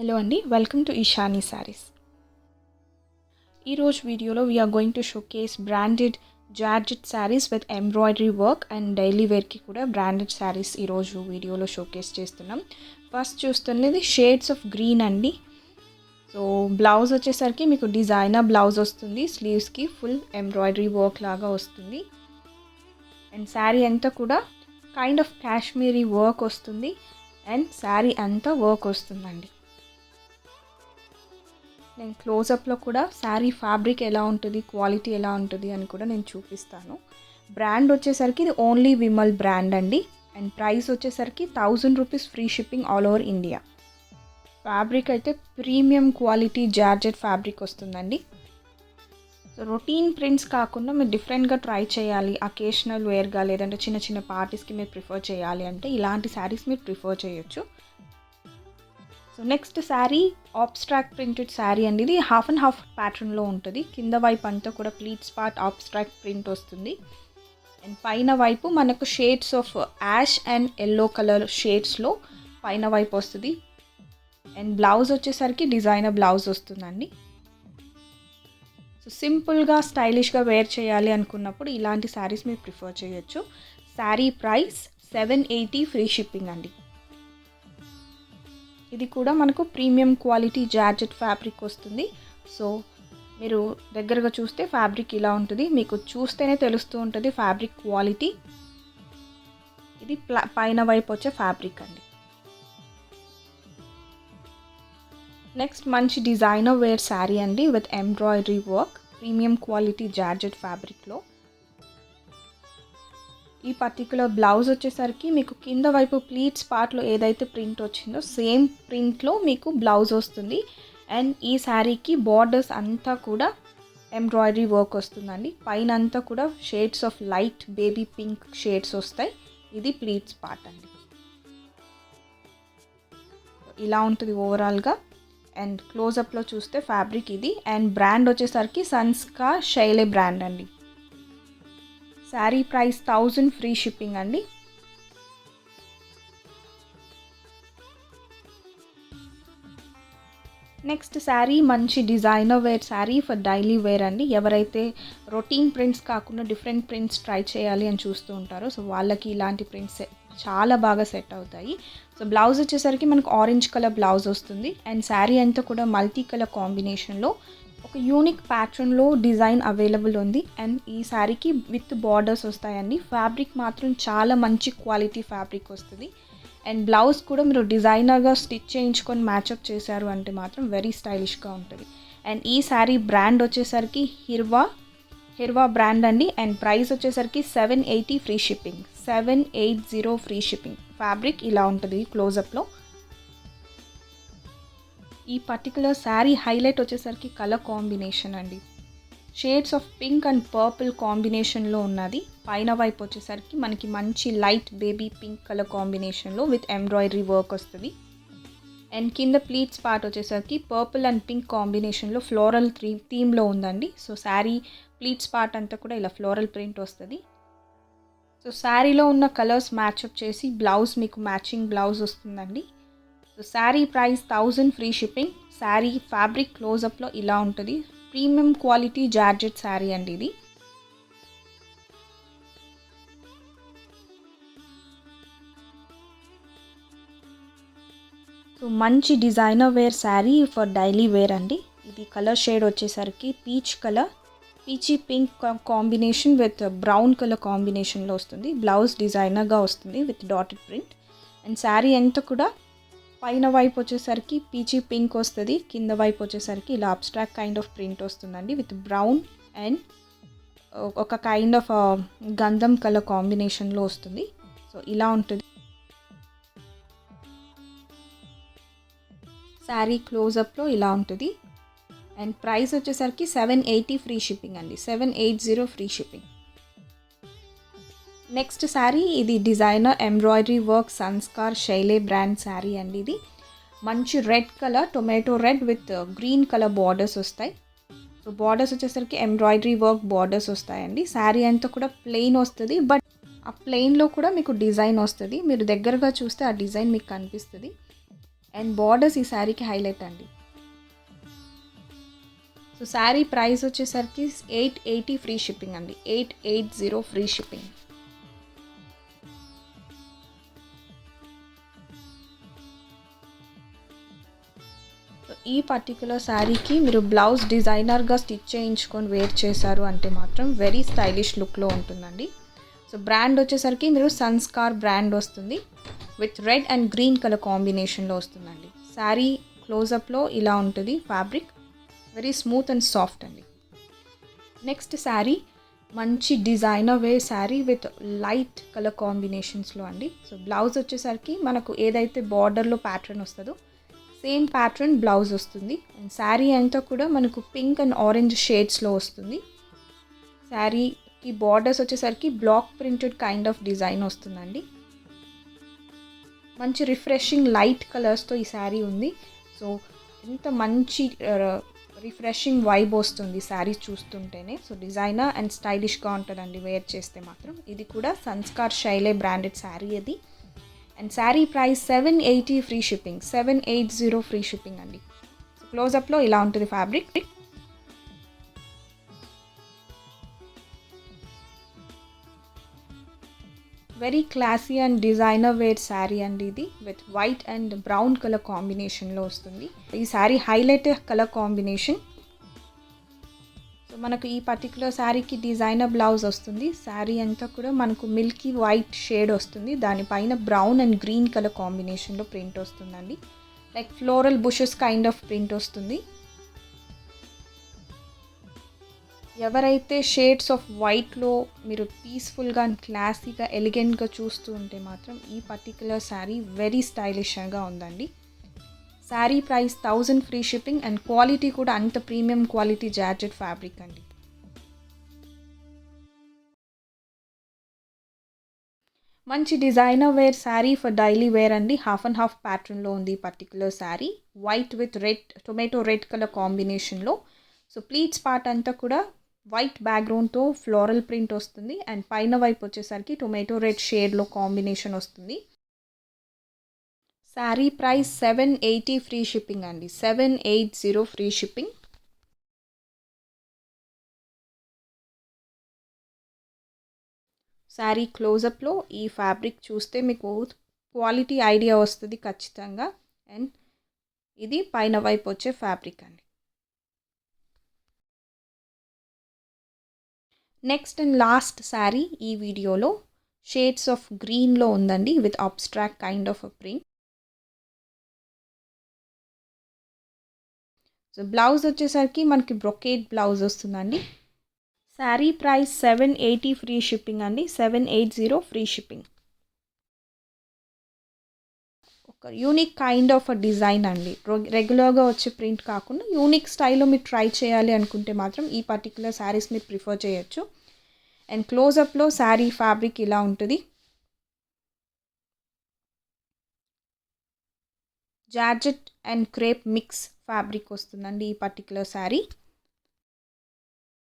Hello అండి, welcome to Eshani saris. ఈరోజు వీడియోలో we are going to showcase branded georgette saris with embroidery work and daily వేర్కి కూడా బ్రాండెడ్ శారీస్ ఈరోజు వీడియోలో షోకేస్ చేస్తున్నాం. ఫస్ట్ చూస్తున్నది షేడ్స్ ఆఫ్ గ్రీన్ అండి. సో బ్లౌజ్ వచ్చేసరికి మీకు డిజైనర్ బ్లౌజ్ వస్తుంది, స్లీవ్స్కి ఫుల్ ఎంబ్రాయిడరీ వర్క్ లాగా వస్తుంది. అండ్ శారీ అంతా కూడా కైండ్ ఆఫ్ కాశ్మీరీ వర్క్ వస్తుంది అండ్ శారీ అంతా వర్క్ వస్తుందండి. నేను క్లోజప్లో కూడా శారీ ఫ్యాబ్రిక్ ఎలా ఉంటుంది, క్వాలిటీ ఎలా ఉంటుంది అని కూడా నేను చూపిస్తాను. బ్రాండ్ వచ్చేసరికి ఇది ఓన్లీ విమల్ బ్రాండ్ అండి. అండ్ ప్రైస్ వచ్చేసరికి 1000 rupees free shipping all over India. Fabric అయితే ప్రీమియం క్వాలిటీ జార్జెట్ ఫ్యాబ్రిక్ వస్తుందండి. సో రొటీన్ ప్రింట్స్ కాకుండా మీరు డిఫరెంట్గా ట్రై చేయాలి, అకేషనల్ వేర్గా లేదంటే చిన్న చిన్న పార్టీస్కి మీరు ప్రిఫర్ చేయాలి అంటే ఇలాంటి శారీస్ మీరు ప్రిఫర్ చేయొచ్చు. So next sari abstract printed sari అండి. ఇది హాఫ్ అండ్ హాఫ్ ప్యాటర్న్లో ఉంటుంది. కింద వైపు అంతా కూడా ప్లీట్స్ పార్ట్ ఆబ్స్ట్రాక్ట్ ప్రింట్ వస్తుంది. అండ్ పైన వైపు మనకు shades of ash and yellow colour షేడ్స్లో పైన వైపు వస్తుంది. అండ్ బ్లౌజ్ వచ్చేసరికి డిజైనర్ బ్లౌజ్ వస్తుందండి. సో సింపుల్గా స్టైలిష్గా వేర్ చేయాలి అనుకున్నప్పుడు ఇలాంటి శారీస్ మీరు ప్రిఫర్ చేయొచ్చు. శారీ ప్రైస్ 780 ఫ్రీ షిప్పింగ్ అండి. ఇది కూడా మనకు ప్రీమియం క్వాలిటీ జార్జెట్ ఫ్యాబ్రిక్ వస్తుంది. సో మీరు దగ్గరగా చూస్తే ఫ్యాబ్రిక్ ఇలా ఉంటుంది, మీకు చూస్తేనే తెలుస్తూ ఉంటుంది ఫ్యాబ్రిక్ క్వాలిటీ. ఇది పైన వైపు వచ్చే ఫ్యాబ్రిక్ అండి. నెక్స్ట్ మంచి డిజైనర్ వేర్ శారీ అండి with embroidery work, premium quality georgette ఫ్యాబ్రిక్లో. ఈ పర్టికులర్ బ్లౌజ్ వచ్చేసరికి మీకు కింద వైపు ప్లీట్స్ పార్ట్లో ఏదైతే ప్రింట్ వచ్చిందో సేమ్ ప్రింట్లో మీకు బ్లౌజ్ వస్తుంది. అండ్ ఈ శారీకి బార్డర్స్ అంతా కూడా ఎంబ్రాయిడరీ వర్క్ వస్తుందండి. పైన అంతా కూడా shades of light baby pink shades వస్తాయి. ఇది ప్లీట్స్ పార్ట్ అండి. ఇలా ఉంటుంది ఓవరాల్గా. అండ్ క్లోజప్లో చూస్తే ఫ్యాబ్రిక్ ఇది. అండ్ బ్రాండ్ వచ్చేసరికి సన్స్కా శైలే బ్రాండ్ అండి. శారీ ప్రైస్ 1000 ఫ్రీ షిప్పింగ్ అండి. నెక్స్ట్ శారీ మంచి designer wear sari for daily wear అండి. ఎవరైతే రొటీన్ ప్రింట్స్ కాకుండా డిఫరెంట్ ప్రింట్స్ ట్రై చేయాలి అని చూస్తూ ఉంటారో సో వాళ్ళకి ఇలాంటి ప్రింట్స్ చాలా బాగా సెట్ అవుతాయి. సో బ్లౌజ్ వచ్చేసరికి మనకు ఆరెంజ్ కలర్ బ్లౌజ్ వస్తుంది. అండ్ శారీ అంతా కూడా మల్టీ కలర్ కాంబినేషన్లో ఒక యూనిక్ ప్యాటర్న్లో డిజైన్ అవైలబుల్ ఉంది. అండ్ ఈ శారీకి విత్ బార్డర్స్ వస్తాయండి. ఫ్యాబ్రిక్ మాత్రం చాలా మంచి క్వాలిటీ ఫ్యాబ్రిక్ వస్తుంది. అండ్ బ్లౌజ్ కూడా మీరు డిజైనర్గా స్టిచ్ చేయించుకొని మ్యాచప్ చేశారు అంటే మాత్రం వెరీ స్టైలిష్గా ఉంటుంది. అండ్ ఈ శారీ బ్రాండ్ వచ్చేసరికి హిర్వా బ్రాండ్ అండి. అండ్ ప్రైస్ వచ్చేసరికి 780 free shipping, 780 free shipping. Fabric ఇలా ఉంటుంది క్లోజప్లో. ఈ పర్టికులర్ శారీ హైలైట్ వచ్చేసరికి కలర్ కాంబినేషన్ అండి. Shades of pink and purple కాంబినేషన్లో ఉన్నది. పైన వైపు వచ్చేసరికి మనకి మంచి లైట్ బేబీ పింక్ కలర్ కాంబినేషన్లో విత్ ఎంబ్రాయిడరీ వర్క్ వస్తుంది. అండ్ కింద ప్లీట్స్ పార్ట్ వచ్చేసరికి పర్పుల్ అండ్ పింక్ కాంబినేషన్లో ఫ్లోరల్ థీమ్లో ఉందండి. సో శారీ ప్లీట్స్ పార్ట్ అంతా కూడా ఇలా ఫ్లోరల్ ప్రింట్ వస్తుంది. సో శారీలో ఉన్న కలర్స్ మ్యాచ్అప్ చేసి బ్లౌజ్ మీకు మ్యాచింగ్ బ్లౌజ్ వస్తుందండి. So sari price 1000 free shipping. Sari fabric క్లోజప్లో ఇలా ఉంటుంది. ప్రీమియం క్వాలిటీ జార్జెట్ శారీ అండి ఇది. సో మంచి designer wear sari for daily wear అండి. ఇది కలర్ షేడ్ వచ్చేసరికి peach colour, peachy pink combination with brown colour కాంబినేషన్లో వస్తుంది. బ్లౌజ్ డిజైనర్గా వస్తుంది with dotted print. And sari అంతా కూడా పైన వైపు వచ్చేసరికి పీచీ పింక్ వస్తుంది, కింద వైపు వచ్చేసరికి ఇలా అబ్స్ట్రాక్ట్ కైండ్ ఆఫ్ ప్రింట్ వస్తుందండి విత్ బ్రౌన్ అండ్ ఒక కైండ్ ఆఫ్ గంధం కలర్ కాంబినేషన్లో వస్తుంది. సో ఇలా ఉంటుంది శారీ క్లోజప్లో ఇలా ఉంటుంది. అండ్ ప్రైస్ వచ్చేసరికి 780 ఫ్రీ షిప్పింగ్ అండి, 780 ఫ్రీ షిప్పింగ్. నెక్స్ట్ శారీ ఇది డిజైనర్ ఎంబ్రాయిడరీ వర్క్ సన్స్కార్ శైలే బ్రాండ్ శారీ అండి. ఇది మంచి red colour, tomato red with green colour borders వస్తాయి. సో బార్డర్స్ వచ్చేసరికి ఎంబ్రాయిడరీ వర్క్ బార్డర్స్ వస్తాయండి. శారీ అంతా కూడా ప్లెయిన్ వస్తుంది, బట్ ఆ ప్లెయిన్లో కూడా మీకు డిజైన్ వస్తుంది. మీరు దగ్గరగా చూస్తే ఆ డిజైన్ మీకు కనిపిస్తుంది. అండ్ బార్డర్స్ ఈ శారీకి హైలైట్ అండి. సో శారీ ప్రైస్ వచ్చేసరికి 880 ఫ్రీ షిప్పింగ్ అండి. 880 ఫ్రీ షిప్పింగ్. సో ఈ పర్టికులర్ శారీకి మీరు బ్లౌజ్ డిజైనర్గా స్టిచ్ చేయించుకొని వేర్ చేశారు అంటే మాత్రం వెరీ స్టైలిష్ లుక్లో ఉంటుందండి. సో బ్రాండ్ వచ్చేసరికి మీరు సన్స్కార్ బ్రాండ్ వస్తుంది. With red and green colour కాంబినేషన్లో వస్తుందండి. శారీ క్లోజప్లో ఇలా ఉంటుంది fabric. Very smooth and soft అండి. నెక్స్ట్ శారీ మంచి designer wear sari with light colour కాంబినేషన్స్లో అండి. సో బ్లౌజ్ వచ్చేసరికి మనకు ఏదైతే బార్డర్లో ప్యాటర్న్ వస్తుందో సేమ్ ప్యాటర్న్ బ్లౌజ్ వస్తుంది. అండ్ శారీ అంతా కూడా మనకు పింక్ అండ్ ఆరెంజ్ షేడ్స్లో వస్తుంది. శారీకి బార్డర్స్ వచ్చేసరికి block printed kind of design వస్తుందండి. మంచి రిఫ్రెషింగ్ లైట్ కలర్స్తో ఈ శారీ ఉంది. సో ఎంత మంచి రిఫ్రెషింగ్ వైబ్ వస్తుంది శారీ చూస్తుంటేనే. సో డిజైనర్ అండ్ స్టైలిష్గా ఉంటుందండి వేర్ చేస్తే మాత్రం. ఇది కూడా సన్స్కార్ శైలే బ్రాండెడ్ శారీ అది. And sari price 780 free shipping. 780 free shipping అండి. సో క్లోజప్లో ఇలా ఉంటుంది fabric. Very classy and designer wear sari అండి ఇది. With white and brown colour కాంబినేషన్లో వస్తుంది. ఈ sari highlight colour combination. So మనకు ఈ పర్టికులర్ శారీకి డిజైనర్ బ్లౌజ్ వస్తుంది. శారీ అంతా కూడా మనకు మిల్కీ వైట్ షేడ్ వస్తుంది. దానిపైన బ్రౌన్ అండ్ గ్రీన్ కలర్ కాంబినేషన్లో ప్రింట్ వస్తుందండి. Like floral bushes kind of print వస్తుంది. ఎవరైతే షేడ్స్ ఆఫ్ వైట్లో మీరు పీస్ఫుల్గా అండ్ క్లాసీగా ఎలిగెంట్గా చూస్తూ ఉంటే మాత్రం ఈ పర్టికులర్ శారీ వెరీ స్టైలిష్గా ఉందండి. Sari price 1000 free shipping. And quality కూడా అంత ప్రీమియం క్వాలిటీ జార్జెట్ ఫ్యాబ్రిక్ అండి. మంచి designer wear sari for daily wear అండి. హాఫ్ అండ్ హాఫ్ ప్యాటర్న్లో ఉంది ఈ particular sari. White with red, tomato red colour కాంబినేషన్లో. సో ప్లీట్స్ పార్ట్ అంతా కూడా వైట్ బ్యాక్గ్రౌండ్తో ఫ్లోరల్ ప్రింట్ వస్తుంది. అండ్ పైన వైపు వచ్చేసరికి టొమాటో రెడ్ షేడ్లో కాంబినేషన్ వస్తుంది. శారీ ప్రైస్ 780 ఫ్రీ షిప్పింగ్ అండి. 780 ఫ్రీ షిప్పింగ్. శారీ క్లోజప్లో ఈ ఫ్యాబ్రిక్ చూస్తే మీకు క్వాలిటీ ఐడియా వస్తుంది ఖచ్చితంగా. అండ్ ఇది పైన వైపు వచ్చే ఫ్యాబ్రిక్ అండి. నెక్స్ట్ అండ్ లాస్ట్ శారీ ఈ వీడియోలో షేడ్స్ ఆఫ్ గ్రీన్లో ఉందండి. With abstract kind of a print. So blouse వచ్చేసరికి మనకి బ్రొకేట్ బ్లౌజ్ వస్తుందండి. శారీ ప్రైస్ 780 ఫ్రీ షిప్పింగ్ అండి. 780 ఫ్రీ షిప్పింగ్. ఒక unique kind of a design అండి. రెగ్యులర్గా వచ్చే ప్రింట్ కాకుండా యూనిక్ స్టైల్లో మీరు ట్రై చేయాలి అనుకుంటే మాత్రం ఈ పర్టికులర్ శారీస్ మీరు ప్రిఫర్ చేయొచ్చు. అండ్ క్లోజప్లో శారీ ఫ్యాబ్రిక్ ఇలా ఉంటుంది. Georgette and crepe mix fabric వస్తుందండి ఈ పర్టికులర్ శారీ.